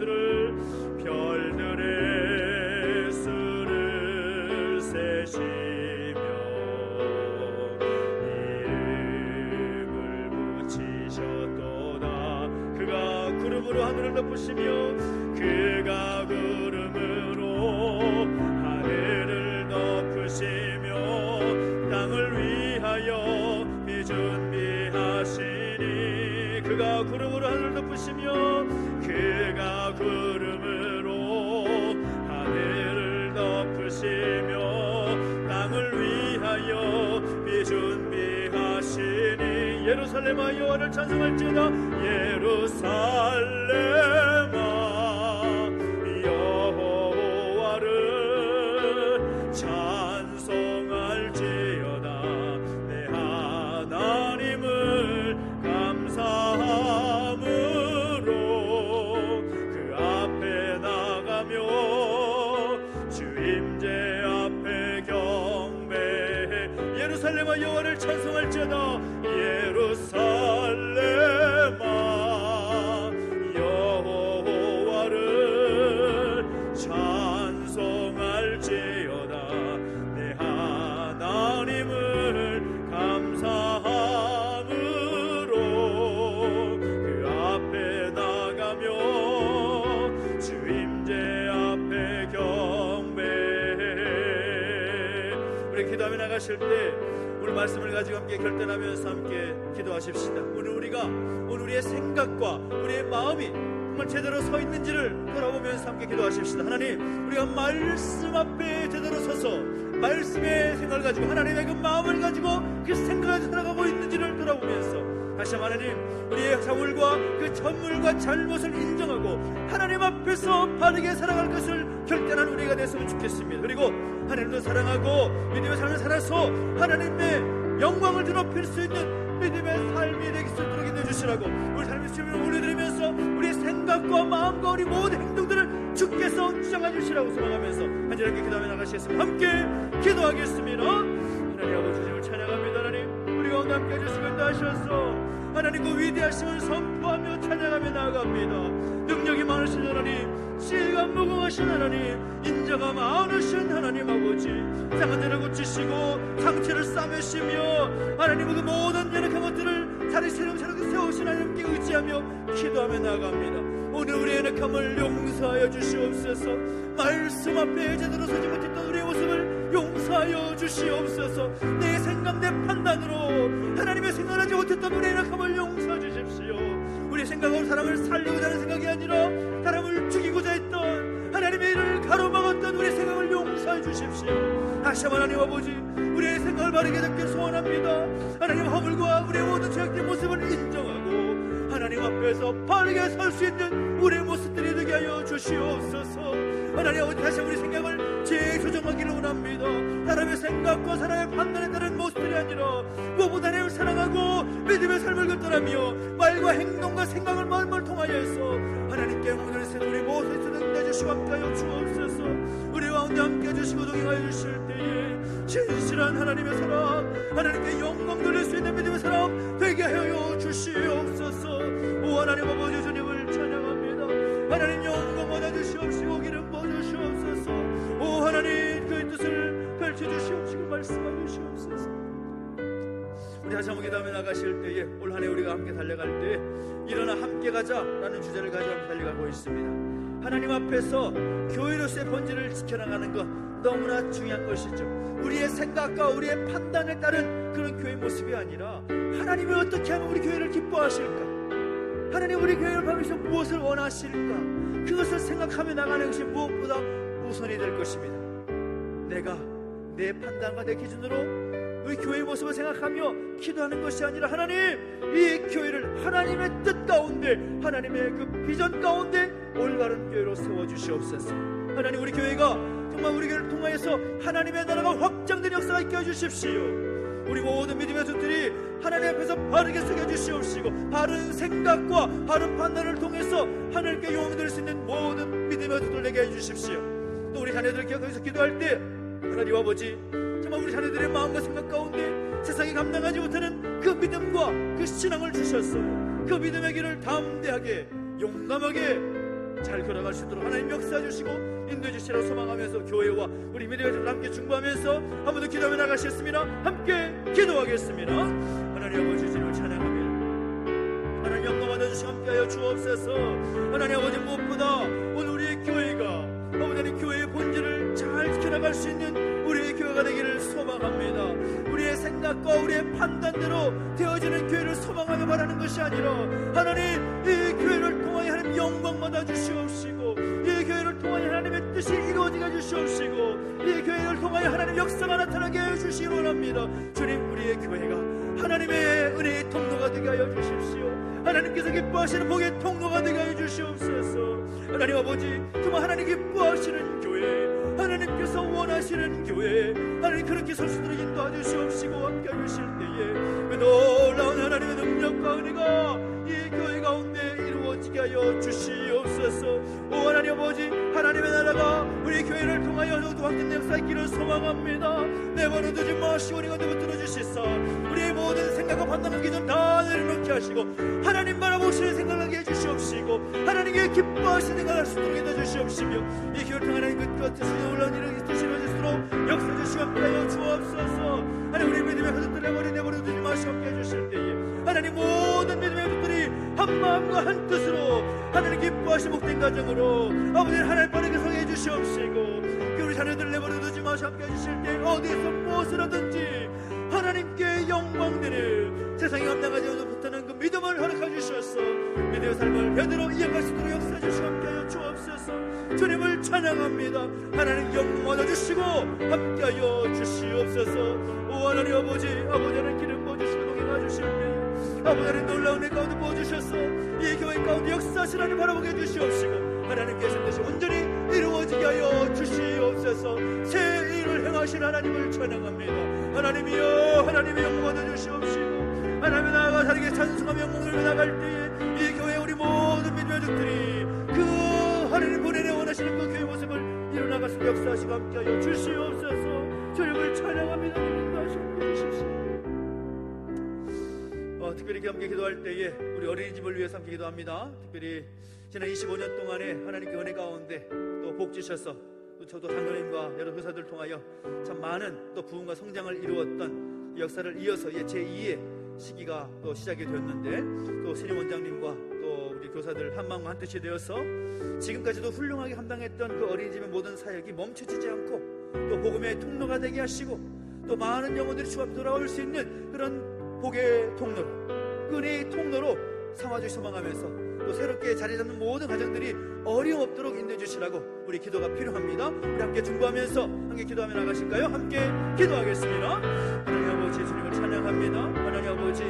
수를 세시며 이름을 붙이셨도다. 그가 구름으로 하늘을 덮으시며 그가 구름으로 하늘을 덮으시며 땅을 위하여 비준비하시니 그가 구름으로 하늘을 덮으시며 그가 구름으로 하늘을 덮으시며 땅을 위하여 비준비하시니 예루살렘아 여호와를 찬송할지어다. 예루살렘아 여호와를 찬송할지어다. 내 하나님을 감사함으로 그 앞에 나가며 주 임재 앞에 경배해. 예루살렘아 여호와를 찬송할지어다. 예루살렘아 여호와를 찬송할지어다. 내 하나님을 감사함으로 그 앞에 나가며 주 임재 앞에 경배해. 우리 기도하며 나가실 때 오늘 말씀을 가지고 함께 결단하면서 함께 기도하십시다. 오늘 우리가 오늘 우리의 생각과 우리의 마음이 정말 제대로 서 있는지를 돌아보면서 함께 기도하십시다. 하나님, 우리가 말씀 앞에 제대로 서서 말씀의 생각을 가지고 하나님의 그 마음을 가지고 그 생각을 살아가고 있는지를 돌아보면서 다시 한번 하나님, 우리의 자물과 그 전물과 잘못을 인정하고 하나님 앞에서 바르게 살아갈 것을 결단한 우리가 됐으면 좋겠습니다. 그리고 하나님도 사랑하고 믿음의 삶을 살아서 하나님의 영광을 드높일 수 있는 믿음의 삶이 되기 수 있도록 인도해 주시라고 우리 삶의 주님을 올려드리면서 우리의 생각과 마음과 우리 모든 행동들을 주께서 주장해 주시라고 소망하면서 간절하게 기도하며 나가시겠습니다. 함께 기도하겠습니다. 하나님 아버지 주님을 찬양합니다. 하나님, 우리 가운데 함께 해주시고 인도하셔서 하나님 그 위대하심을 선포하며 찬양하며 나아갑니다. 능력이 많으신 하나님, 지혜가 무궁하신 하나님, 인자가 많으신 하나님 아버지, 상한 자를 고치시고 상처를 싸매시며 하나님 그 모든 연약한 것들을 자리 세우시는 세우신 하나님께 의지하며 기도하며 나아갑니다. 오늘 우리의 연약함을 용서하여 주시옵소서. 말씀 앞에 제대로 서지 못했던 우리의 모습을 용서하여 주시옵소서. 내 생각 내 판단으로 하나님의 생각하지 못했던 우리의 연약함을 용서해 주십시오. 우리의 생각으로 사람을 살리고자 하는 생각이 아니라 사람을 죽이고자 했던 하나님의 일을 가로막았던 우리의 생각을 용서해 주십시오. 다시 한번 하나님 아버지, 우리의 생각을 바르게 잡길 소원합니다. 하나님 허물과 우리의 모든 죄악된 모습을 인정하고 하나님 앞에서 바르게 설 수 있는 우리의 모습들이 되게 하여 주시옵소서. 하나님 아버지, 다시 우리 생각을 재조정하기를 원합니다. 사람의 생각과 사람의 판단에 따른 모습들이 아니라 무엇보다 하나님을 사랑하고 믿음의 삶을 걷더라며 말과 행동과 생각을 마음을 통하여서 하나님께 오늘 새 우리 모습을 응답해 주시고 함께하여 주옵소서. 우리 가운데 함께해 주시고 동행하여 주실 때에 진실한 하나님의 사랑, 하나님께 영광 돌릴 수 있는 믿음의 사랑 되게 하여 주시옵소서. 오 하나님 아버지 주님을 찬양합니다. 하나님 영광 받아 주시옵시고 기름 부어 주시옵소서. 오 하나님 그의 뜻을 펼쳐 주시옵시고 말씀하여 주시옵소서. 우리 다시 한번 기도하며 나가실 때에 올 한 해 우리가 함께 달려갈 때에 일어나 함께 가자라는 주제를 가지고 함께 달려가고 있습니다. 하나님 앞에서 교회로서의 본질을 지켜나가는 것 너무나 중요한 것이죠. 우리의 생각과 우리의 판단에 따른 그런 교회 모습이 아니라 하나님이 어떻게 하면 우리 교회를 기뻐하실까, 하나님 우리 교회를 보면서 무엇을 원하실까, 그것을 생각하며 나가는 것이 무엇보다 우선이 될 것입니다. 내가 내 판단과 내 기준으로 우리 교회의 모습을 생각하며 기도하는 것이 아니라 하나님, 이 교회를 하나님의 뜻 가운데, 하나님의 그 비전 가운데 올바른 교회로 세워주시옵소서. 하나님 우리 교회가 정말 우리 교회를 통하여서 하나님의 나라가 확장된 역사가 있게 해주십시오. 우리 모든 믿음의 자들이 하나님 앞에서 바르게 새겨주시옵시고 바른 생각과 바른 판단을 통해서 하나님께 영광 드릴 수 있는 모든 믿음의 자들 되게 해주십시오. 또 우리 자녀들 여기서 기도할 때 하나님 아버지, 정말 우리 자녀들의 마음과 생각 가운데 세상이 감당하지 못하는 그 믿음과 그 신앙을 주셨어요. 그 믿음의 길을 담대하게 용감하게 잘 걸어갈 수 있도록 하나님 역사해 주시고 인도해 주시라고 소망하면서 교회와 우리 믿음의 자들 함께 중보하면서 한 번 더 기도하며 나가셨습니다. 함께 기도하겠습니다. 하나님 아버지 주님을 찬양합니다. 하나님 영광 받아주시고 함께하여 주옵소서. 하나님 아버지, 무엇보다 오늘 우리의 교회가 아버지 교회의 본질을 잘 지켜나갈 수 있는 우리의 교회가 되기를 소망합니다. 우리의 생각과 우리의 판단대로 되어지는 교회를 소망하며 바라는 것이 아니라 하나님 이 교회를 통하여 하나님 영광 받아 주시옵시고 이 교회를 통하여 하나님의 뜻이 이루어지게 해주시옵시고 이 교회를 통하여 하나님 역사가 나타나게 해주시기 원합니다. 주님, 우리의 교회가 하나님의 은혜의 통로가 되게 하여 주십시오. 하나님께서 기뻐하시는 복의 통로가 되게 하여 주시옵소서. 하나님 아버지, 정말 하나님 기뻐하시는 교회, 하나님께서 원하시는 교회, 하나님 그렇게 설수들을 인도하여 주시옵시고 함께하여 주실 때에 그 놀라운 하나님의 능력과 은혜가 이 교회 가운데 이루어지게 하여 주시옵소서. 오 하나님 아버지, 하나님의 나라가 우리 교회를 통하여 확장된 역사 있기를 소망합니다. 내버려 두지 마시고 우리가 내버려 주시사 우리의 모든 생각과 판단과 기준 다 내려놓게 하시고 하나님 바라보시는 생각하게 해주시옵시고 하나님께 기뻐하시는 생각할 수 있도록 해주시옵시며 이 교회를 통해 하나님 그 뜻이 놀라운 일을 뜻이 이루어질수록 역사 주시고 함께하여 주옵소서. 하나님 우리 믿음의 가족들 내버려 두지 마시고 함께 해주실 때에 하나님 모든 믿음의 가족들이 한 마음과 한 뜻으로 하나님 기뻐하신 복된 가정으로 아버지 하나님 빠르게 성해 주시옵시고 우리 자녀들 내버려 두지 마시고 함께 해주실 때 어디에서 무엇을 하든지 하나님께 영광되는 세상에 감당하지 못하는 그 믿음을 은혜를 허락해 주셔서 믿음의 삶을 제대로 이어갈 수 있도록 역사해 주시고 함께하여 주옵소서. 주님을 찬양합니다. 하나님 영광 얻어주시고 함께하여 주시옵소서. 오 하나님 아버지, 아버지는 기름 부어주시고 동행해 주시옵소서. 아버지는 놀라운 애 가운데 부어주셔서 이 교회 가운데 역사하신 하나님 바라보게 해주시옵시고 하나님께서 뜻이 온전히 이루어지게 하여 주시옵소서. 새 일을 행하신 하나님을 찬양합니다. 하나님이여, 하나님의 영광 얻어주시옵시고 하나님 나아가 자리에 찬송하며 영광을 나갈 때에 이 교회 우리 모든 믿음의 적들이 그 하나님 본연에 원하시는 그 교회 모습을 이루어나갈 수 있도록 역사하시고 함께하여 주시옵소서. 주님을 찬양합니다. 주님과 함께 주십시오. 특별히 함께 기도할 때에 우리 어린이집을 위해서 함께 기도합니다. 특별히 지난 25년 동안에 하나님께 은혜 가운데 또 복 주셔서 또 저도 장로님과 여러 교사들 통하여 참 많은 또 부흥과 성장을 이루었던 역사를 이어서 제2의 시기가 또 시작이 되었는데 또 신임 원장님과 또 우리 교사들 한마음과 한뜻이 되어서 지금까지도 훌륭하게 감당했던 그 어린이집의 모든 사역이 멈춰지지 않고 또 복음의 통로가 되게 하시고 또 많은 영혼들이 주 앞에 돌아올 수 있는 그런 복의 통로로, 은혜의 통로로 삼아주시 소망하면서 또 새롭게 자리 잡는 모든 가정들이 어려움 없도록 인도해 주시라고 우리 기도가 필요합니다. 우리 함께 중보하면서 함께 기도하며 나가실까요? 함께 기도하겠습니다. 하나님 아버지, 주님을 찬양합니다. 하나님 아버지,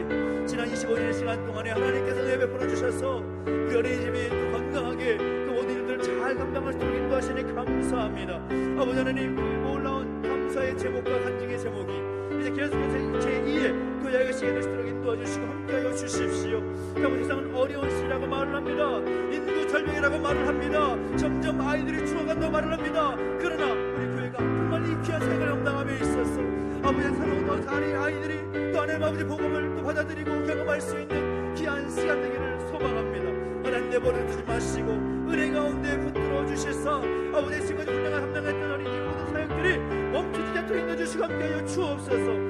지난 25년의 시간 동안에 하나님께서 은혜 베풀어 주셔서 우리 어린이집이 또 건강하게 그 모든 일들을 잘 감당할 수 있도록 인도하시니 감사합니다. 아버지 하나님, 그 놀라운 감사의 제목과 간증의 제목이 이제 계속해서 제2의 교회의 시간을 되시도록 인도하주시고 함께하여 주십시오. 아버지, 세상은 어려운 시라고 말을 합니다. 인구 절벽이라고 말을 합니다. 점점 아이들이 죽어간다고 말을 합니다. 그러나 우리 교회가 정말 이 귀한 사역을 감당함에 있어서 아버지 새로운 다른 아이들이 또 하나님 아버지 복음을 또 받아들이고 경험할 수 있는 귀한 시간 되기를 소망합니다. 하나님 내버려 두지 마시고 은혜 가운데 붙들어 주셔서 아버지 지금까지 훌륭한 감당했던 어린이 모든 사역들이 멈추지 않도록 인도해주시고 함께하여 주옵소서.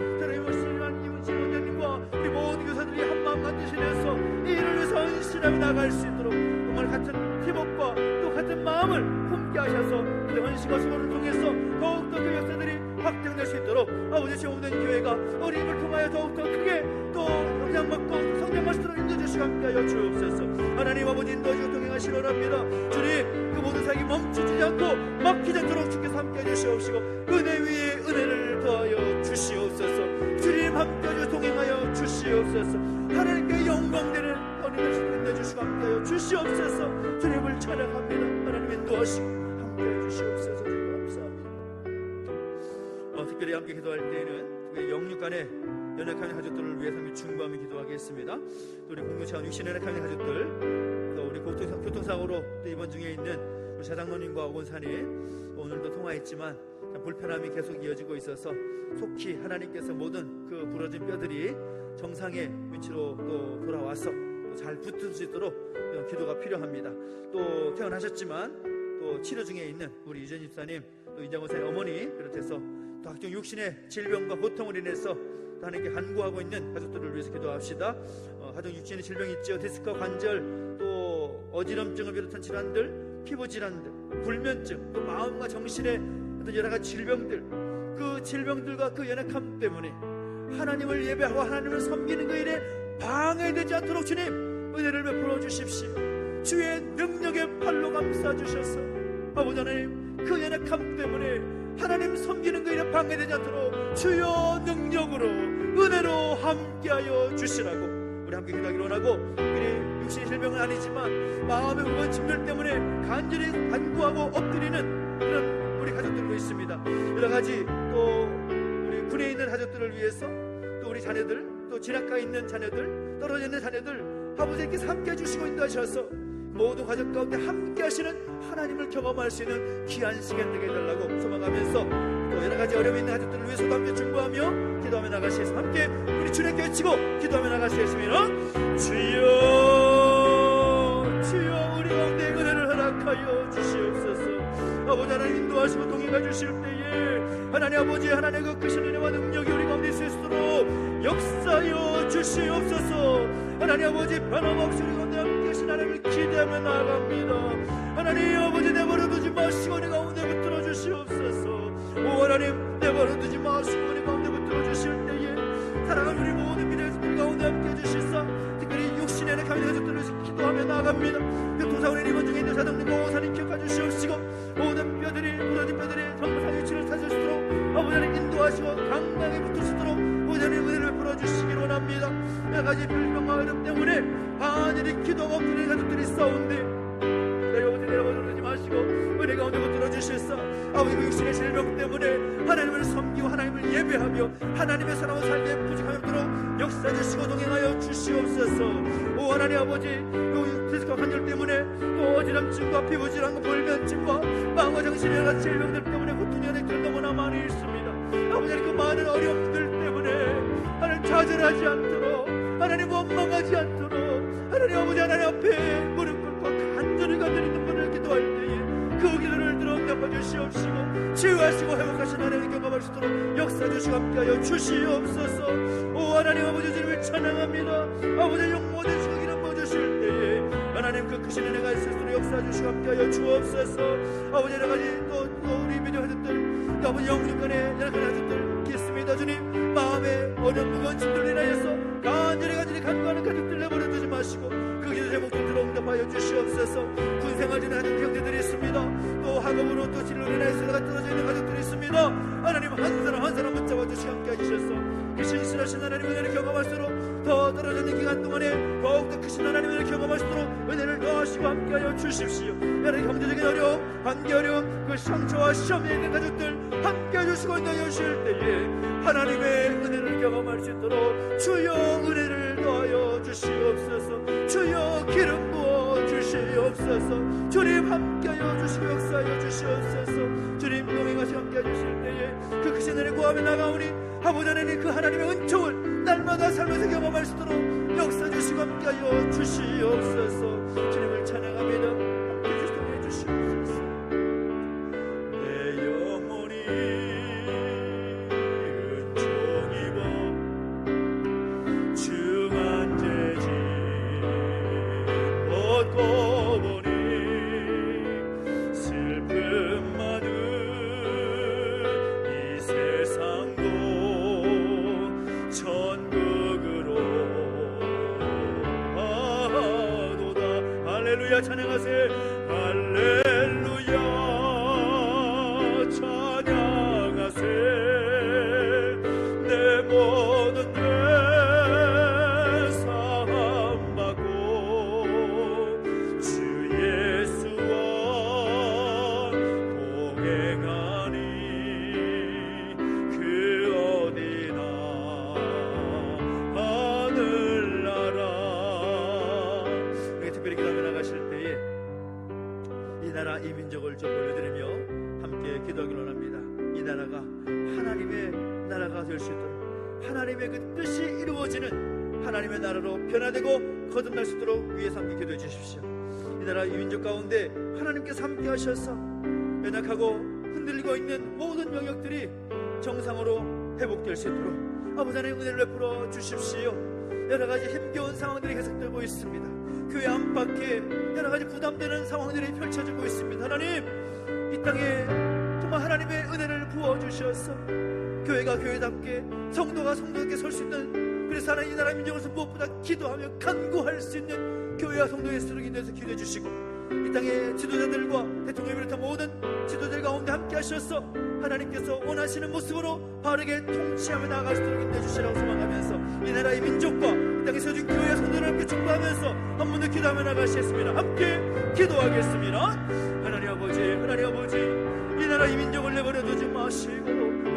이문신 원장님과 우리 모든 교사들이 한마음 같은 신에서 이 일을 위해서 헌신하며 나갈 수 있도록 정말 같은 팀워크와 또 같은 마음을 품게 하셔서 그 헌신과 수고를 통해서 더욱더 그 역사들이 확장될 수 있도록 아버지 지원된 교회가 어린이를 통하여 더욱더 크게 또 영향받고 성장할 수 있도록 인도해주시고 함께하여 주옵소서. 하나님 아버지 인도해주고 동행하시기 원합니다. 주님, 그 모든 사역이 멈추지 않고 막히지 않도록 주께서 함께해 주시옵시고 은혜 위에 은혜를 더하여 주시옵소서. 주님 함께하여 동행하여 주시옵소서. 하나님께 영광되는 어린이를 인도해주시고 함께하여 주시옵소서. 주님을 찬양합니다. 하나님 인도하시고 함께해 주시옵소서. 주님 감사합니다. 특별히 함께 기도할 때에는 영육간의 연약한 가족들을 위해서 중보하며 기도하겠습니다. 또 우리 공동체원 육신 연약한 가족들, 또 우리 교통사고로 또 입원 중에 있는 우리 사장로님과 오건사님, 오늘도 통화했지만 참 불편함이 계속 이어지고 있어서 속히 하나님께서 모든 그 부러진 뼈들이 정상의 위치로 또 돌아와서 또 잘 붙을 수 있도록 기도가 필요합니다. 또 퇴원하셨지만 또 치료 중에 있는 우리 이전 집사님, 또 이장호사의 어머니, 비롯해서 또 각종 육신의 질병과 고통을 인해서 하나님께 간구하고 있는 가족들을 위해서 기도합시다. 각종 육신의 질병이 있죠. 디스크, 관절, 또 어지럼증을 비롯한 질환들, 피부 질환들, 불면증, 또 마음과 정신의 어떤 여러 가지 질병들, 그 질병들과 그 연약함 때문에 하나님을 예배하고 하나님을 섬기는 그 일에 방해되지 않도록 주님 은혜를 베풀어 주십시오. 주의 능력의 팔로 감싸 주셔서 아버지 하나님, 그 연약함 때문에 하나님 섬기는 그 일에 방해되지 않도록 주여 능력으로 은혜로 함께하여 주시라고 우리 함께 기도하기를 원하고, 우리 육신의 질병은 아니지만 마음의 무거운 짐들 때문에 간절히 간구하고 엎드리는 그런 우리 가족들도 있습니다. 여러 가지 또 우리 군에 있는 가족들을 위해서, 또 우리 자녀들, 또 진학가에 있는 자녀들, 떨어져 있는 자녀들 아버지께 함께 해주시고 인도하셔서 모든 가족 가운데 함께 하시는 하나님을 경험할 수 있는 귀한 시간 되게 해달라고 소망하면서 또 여러 가지 어려움이 있는 가족들을 위해서도 함께 중보하며 기도하며 나가시겠습니다. 함께 우리 주님께 외치고 기도하며 나가시겠습니다. 주여, 주여, 우리 가운데 은혜를 허락하여 주시옵소서. 아버지 하나님 인도하시고 동행해 주실 때에 하나님 아버지, 하나님의 그 크신 은혜와 능력이 우리 가운데 있을 수 있도록 역사하여 주시옵소서. 하나님 아버지, 변함없이 우리 가운데 함께 하신 하나님을 기대하며 나아갑니다. 하나님 아버지, 내버려두지 마시고 우리 가운데 붙들어 주시옵소서. 오 하나님, 내버려두지 마시고 우리 가운데 붙들어 주실 때에 사랑하는 우리 모든 미래의 가운데 함께 해주시사, 특별히 육신의 은혜 가운데 붙들어 주셔서 아버지 그 육신의 질병 때문에 하나님을 섬기고 하나님을 예배하며 하나님의 사랑을 살기에 부족함없도록 역사 주시고 동행하여 주시옵소서. 오 하나님 아버지, 요 디스크 환절 때문에 또 어지럼증과 피부질환과 불면증과 망어정신의 같은 질병들 때문에 고통이 하나님들 너무나 많이 있습니다. 아버지 그 많은 어려움들 때문에 하나님 좌절하지 않도록, 하나님 원망하지 않도록, 하나님 아버지 하나님 앞에 무릎 꿇고 간절히 눈물을 기도할 때에 그 기도를 들어 응답해 주시옵시고 치유하시고 회복하신 하나님 경험할 수 있도록 역사 주시고 함께하여 주시옵소서. 오 하나님 아버지 주님을 찬양합니다. 아버지 용 모든 시각 이름 모주실 때에 하나님 그 크신 은혜가 있을 수 있도록 역사 주시고 함께하여 주옵소서. 아버지 여러 가지 또 우리 믿음 하셨들 아버지 영육 간에 여러 가지 하셨들 있습니다. 주님 마음에 어려운 무거운 짐들로 인하여서 간절히 간구하는 가족들 내버려 두지 마시고 그 기도 제목들 들어 응답하여 주시옵소서. 군생활 중에 하는 형제들이 있습니다. 또 학업으로 또 진로로 인하여서 떨어져 있는 가족들이 있습니다. 하나님 한 사람 붙잡아 주시고 함께 해주셔서 그 신실하신 하나님의 은혜를 경험할수록 더 떨어져 있는 기간 동안에 더욱더 크신 하나님의 은혜를 경험할수록 은혜를 더하시고 함께하여 주십시오. 여러 경제적인 어려움, 관계 어려움, 그 상처와 시험에 있는 가족들 함께 해주시고 인도해 주실 때에 하나님의 은혜를 경험할 수 있도록 주여 은혜를 더하여 주시옵소서. 주여 기름 부어 주시옵소서. 주님 함께하여 주시고 역사하여 주시옵소서. 주님 동행하시고 함께해 주실 때에 그 크신 은혜 구하며 나가오니 아버지 하나님 그 하나님의 은총을 날마다 삶에서 경험할 수 있도록 역사 주시고 함께하여 주시옵소서. 주님을 찬양합니다. 함께해 주시고 주시옵소서. 내 영혼이 은총 입어 중한 죄짐 벗고 보니 슬픔 많은 이 세상도 천국으로 하도다. 할렐루야 찬양하세. 할렐루야 찬양하세. 내 모든 죄 사함받고 주 예수와 동행하니 그 어디나 하늘나라. 특별히 기도하며 나가실 때에 이 나라 이 민족을 좀 올려드리며 함께 기도하기를 원합니다. 이 나라가 하나님의 나라가 될 수 있도록 하나님의 그 뜻이 이루어지는 하나님의 나라로 변화되고 거듭날 수 있도록 위에서 함께 기도해 주십시오. 이 나라 이 민족 가운데 하나님께서 함께 하셔서 연약하고 흔들리고 있는 모든 영역들이 정상으로 회복될 수 있도록 아버지 하나님 은혜를 베풀어 주십시오. 여러가지 힘겨운 상황들이 계속되고 있습니다. 교회 안팎에 여러가지 부담되는 상황들이 펼쳐지고 있습니다. 하나님 이 땅에 정말 하나님의 은혜를 부어주셔서 교회가 교회답게 성도가 성도답게 설 수 있는, 그래서 하나님 이 나라 민족에서 무엇보다 기도하며 간구할 수 있는 교회와 성도의 수를 인도해서 기도해 주시고 이 땅의 지도자들과 대통령을 비롯한 모든 지도자들 가운데 함께 하셔서 하나님께서 원하시는 모습으로 바르게 통치하며 나아갈 수 있도록 인도해 주시라고 소망하면서 이 나라의 민족과 이 땅에 세워진 교회와 성도를 함께 축복하면서 한 번 더 기도하며 나가시겠습니다. 함께 기도하겠습니다. 하나님 아버지 이 나라 이 민족을 내버려 두지 마시고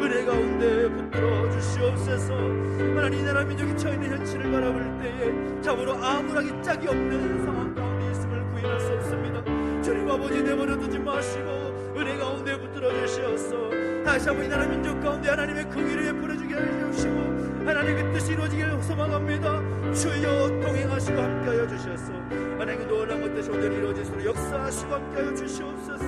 은혜 가운데 붙들어 주시옵소서. 하나님 이 나라 민족이 처해있는 현실을 바라볼 때에 참으로 아무라기 짝이 없는 상황 가운데 있음을 부인할 수 없습니다. 주님 아버지 내버려 두지 마시고 은혜 가운데 붙들어 주시옵소서. 다시 한번 이 나라 민족 가운데 하나님의 긍휼을 베풀어 주게 해주시고 하나님의 뜻이 이루어지기를 소망합니다. 주여 동행하시고 함께하여 주시옵소서. 하나님의 놀라운 것 뜻이 오늘 이루어질 수 있도록 역사하시고 함께하여 주시옵소서.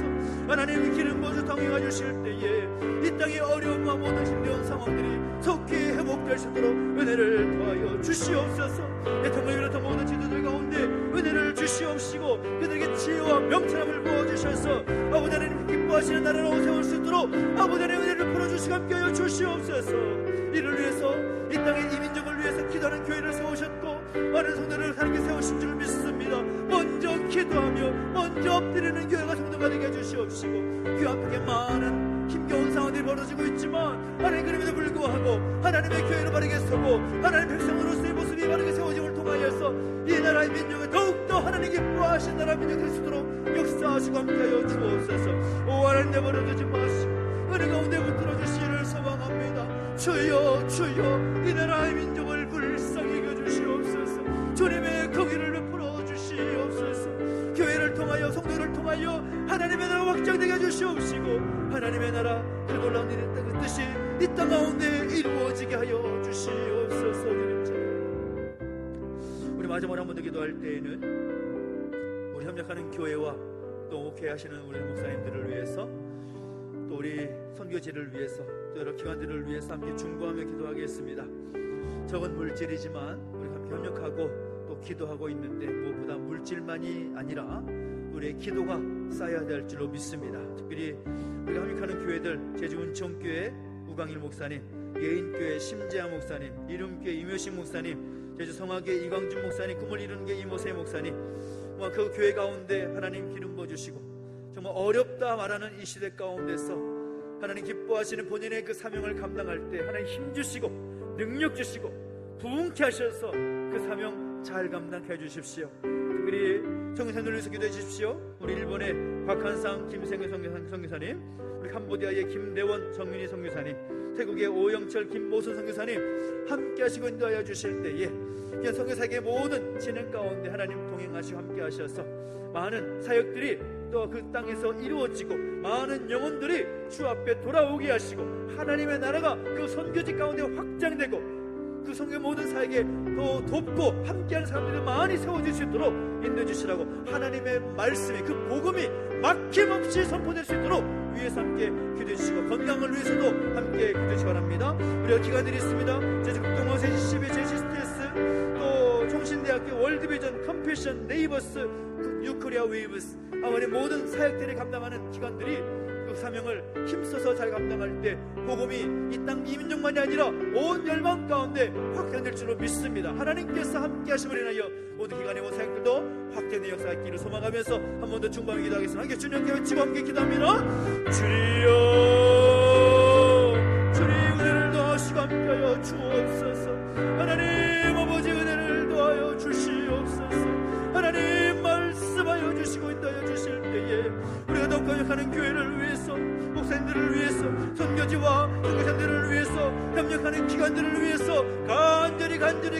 하나님의 기름 부어서 동행하 주실 때에 이 땅의 어려움과 모든 힘겨운 상황들이 속히 회복될 수 있도록 은혜를 더하여 주시옵소서. 대통령을 비롯한 모든 지도들 가운데 은혜를 주시옵시고 그들에게 지혜와 명철함을 부어주셔서 아버지 하나님 기뻐하시는 나라로 세울 수 있도록 아버지 하나님의 은혜를 풀어주시고 함께하여 주시옵소서. 이를 위해서 이 땅의 이 민족을 위해서 기도하는 교회를 세우셨고 많은 성도를 하나님께 세우신 줄 믿습니다. 먼저 기도하며 먼저 엎드리는 교회가 성도가 되게 해주시옵시고, 그 앞에 많은 힘겨운 상황들이 벌어지고 있지만 하나님, 그럼에도 불구하고 하나님의 교회로 바르게 서고 하나님 백성으로서의 모습이 바르게 세워짐을 통하여서 이 나라의 민족을 더욱더 하나님 기뻐하신 나라 민족 될 수 있도록 역사하시고 함께하여 주옵소서. 오 하나님, 내버려두지 마시고 은혜 가운데 붙들어 주시기를 소망합니다. 주여 주여, 이 나라의 민족을 불쌍히 여겨주시옵소서. 주님의 거기를 베풀어 주시옵소서. 교회를 통하여 성도를 통하여 하나님의 나라가 확장되게 해주시옵시고, 하나님의 나라 그 놀라운 일의 그 뜻이 이 땅 가운데 이루어지게 하여 주시옵소서. 우리 마지막으로 한 번 더 기도할 때에는 우리 협력하는 교회와 또 목회하시는 우리 목사님들을 위해서, 또 우리 선교지를 위해서, 또 여러 기관들을 위해서 함께 중보하며 기도하겠습니다. 적은 물질이지만 우리 함께 협력하고 또 기도하고 있는데, 무엇보다 물질만이 아니라 우리의 기도가 쌓여야 될 줄로 믿습니다. 특별히 우리가 협력하는 교회들, 제주은총교회 우강일 목사님, 예인교회 심재하 목사님, 이름교회 임효신 목사님, 제주성화교회 이광준 목사님, 꿈을 이루는 게 이모세 목사님, 그 교회 가운데 하나님 기름 부어주시고, 정말 어렵다 말하는 이 시대 가운데서 하나님 기뻐하시는 본인의 그 사명을 감당할 때 하나님 힘주시고 능력 주시고 부흥케 하셔서 그 사명 잘 감당해 주십시오. 특별히 성교사님을 위해서 기도해 주십시오. 우리 일본의 박한상 김생현 선교사님, 우리 캄보디아의 김대원 정윤희 선교사님, 태국의 오영철 김모순 선교사님 함께 하시고 인도하여 주실 때에 그냥 선교사에게 모든 진행 가운데 하나님 동행하시고 함께 하셔서 많은 사역들이 또 그 땅에서 이루어지고 많은 영혼들이 주 앞에 돌아오게 하시고 하나님의 나라가 그 선교지 가운데 확장되고 그 성교 모든 사역에 더 돕고 함께하는 사람들이 많이 세워질 수 있도록 인도해 주시라고, 하나님의 말씀이 그 복음이 막힘없이 선포될 수 있도록 위에서 함께 기도해 주시고, 건강을 위해서도 함께 기도해 주시기 바랍니다. 우리가 기관들이 있습니다. 제주국동원 제주시비 제시스테스, 또 총신대학교 월드비전 컴패션 네이버스 뉴코리아 웨이브스, 아버지 모든 사역들을 감당하는 기관들이 그 사명을 힘써서 잘 감당할 때 복음이 이 땅 이민족만이 아니라 온 열방 가운데 확장될 줄로 믿습니다. 하나님께서 함께 하심을 인하여 모든 기관의 모든 사역들도 확장된 역사가 있기를 소망하면서 한 번 더 중보하며 기도하겠습니다. 함께 주님께 외치고 함께 기도합니다. 주여, 주님 은혜를 더하시고 함께하여 주옵소서. 하나님 아버지 은혜를 더하여 주시옵소서. 하나님 말씀하여 주시고 인도하여 주실 때에 우리가 더욱 협력하는 교회를 위해서, 목사님들을 위해서, 선교지와 선교사들을 위해서, 협력하는 기관들을 위해서 간절히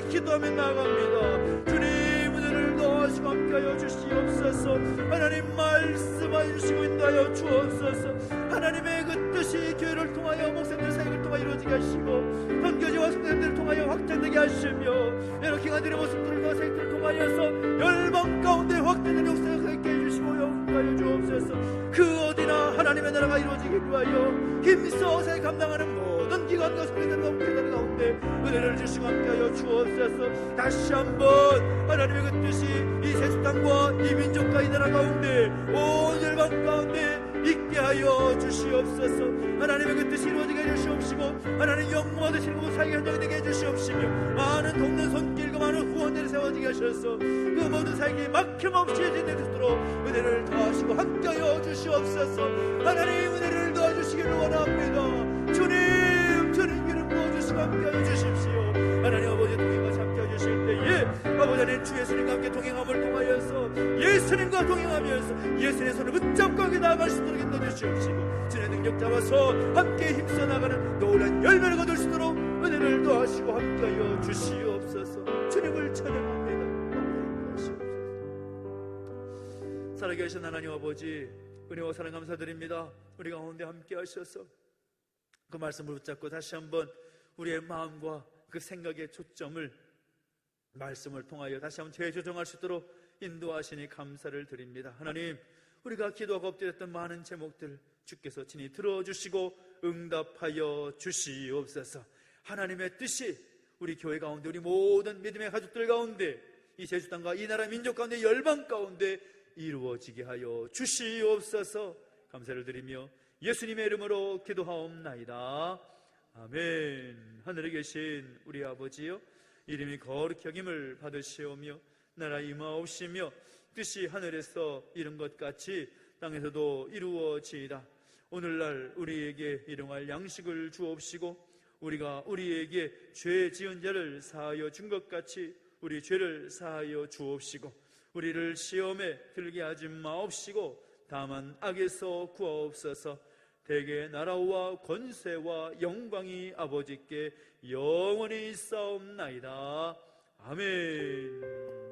기도하며 나아갑니다. 주님 은혜를 더하시고 함께하여 주시옵소서. 하나님 말씀하여 주시고 인도하여 주옵소서. 하나님의 그 뜻이 교회를 통하여 목사님들 사역을 통하여 이루어지게 하시고 선교지와 선교사들을 통하여 확장되게 하시며 여러 기관들의 모습들과 사역들을 통하여서 열방 가운데 확장되는 역사가 있게 해주시고 영광하여 주옵소서. 그 어디나 하나님의 나라가 이루어지기 위하여 힘써 사역 감당하는 모든 기관과 선교사들과 목회자들 가운데 은혜를 주시고 함께하여 주옵소서. 다시 한번 하나님의 그 뜻이 이 세수 땅과 이 민족과 이 나라 가운데 온 열방 가운데 있게 하여 주시옵소서. 하나님의 그 뜻이 이루어지게 해주시옵시고 하나님 영광 받으시는 곳 사역이 현장이 되게 해주시옵시며 많은 돕는 손길과 많은 후원들을 세워지게 하셔서 그 모든 사역이 막힘없이 진행되도록 은혜를 더하시고 함께하여 주시옵소서. 하나님 은혜를 더해주시기를 원합니다. 주님 기름 부어주시고 함께하여 주십시오. 하나님 아버지 동행과 함께하여 주실 때에 아버지 하나님 주 예수님과 함께 동행함을 통하여서 예수님과 동행하면서 예수님의 손을 붙잡고 함께 나아갈 수 있도록 인도해 주시옵시고 주의 능력 잡아서 함께 힘써 나가는 놀란 열매를 거둘 수 있도록 은혜를 더하시고 함께하여 주시옵소서. 주님을 찬양합니다. 살아계신 하나님 아버지, 은혜와 사랑 감사드립니다. 우리 가운데 함께 하셔서 그 말씀을 붙잡고 다시 한번 우리의 마음과 그 생각의 초점을 말씀을 통하여 다시 한번 재조정할 수 있도록 인도하시니 감사를 드립니다. 하나님, 우리가 기도하고 엎드렸던 많은 제목들 주께서 친히 들어주시고 응답하여 주시옵소서. 하나님의 뜻이 우리 교회 가운데, 우리 모든 믿음의 가족들 가운데, 이 제주 땅과 이 나라 민족 가운데, 열방 가운데 이루어지게 하여 주시옵소서. 감사를 드리며 예수님의 이름으로 기도하옵나이다. 아멘. 하늘에 계신 우리 아버지여, 이름이 거룩히 여김을 받으시오며 나라 임하옵시며 뜻이 하늘에서 이룬 것 같이 땅에서도 이루어지이다. 오늘날 우리에게 일용할 양식을 주옵시고 우리가 우리에게 죄 지은 자를 사하여 준 것 같이 우리 죄를 사하여 주옵시고 우리를 시험에 들게 하지 마옵시고 다만 악에서 구하옵소서. 대개 나라와 권세와 영광이 아버지께 영원히 있사옵나이다. 아멘.